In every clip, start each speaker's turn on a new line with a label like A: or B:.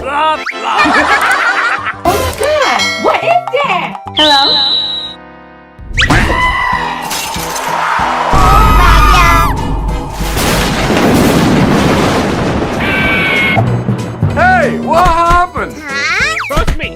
A: Blah, blah.
B: Oh my god! What is that?
C: Hello?
A: Hey, what happened?
D: Trust me.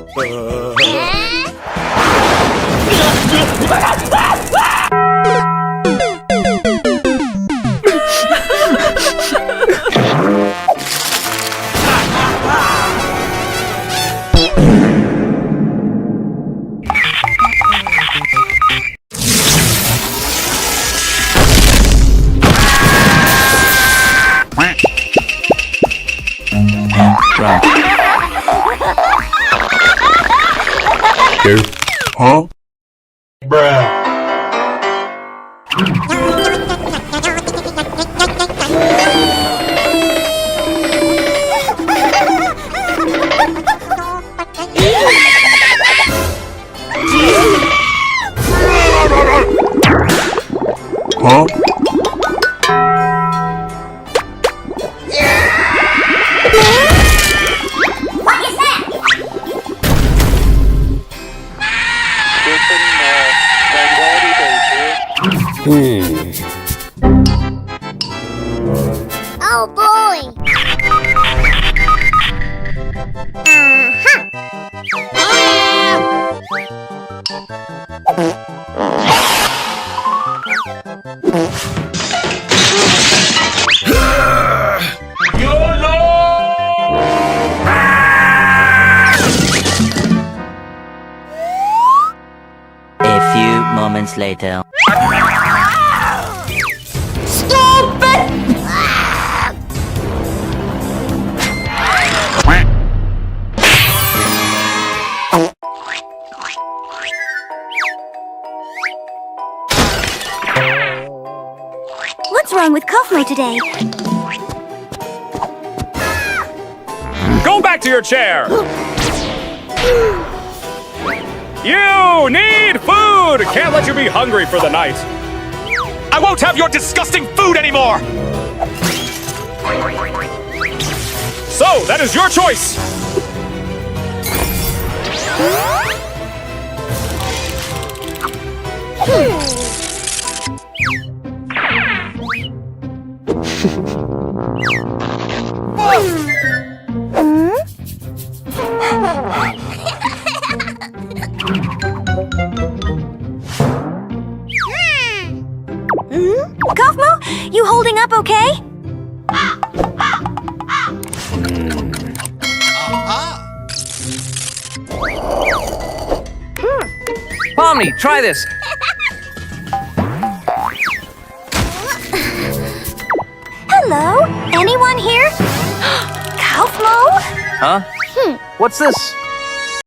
A: Huh?
E: Bruh.
A: Huh?
C: Oh boy!
F: A few moments later.
C: What's wrong with Cosmo today?
D: Go back to your chair. You need food! Can't let you be hungry for the night. I won't have your disgusting food anymore! So, that is your choice!
C: Cosmo, you holding up okay?
A: Pomni, try this.
C: Hello? Anyone here? Cosmo?
A: Huh? What's this?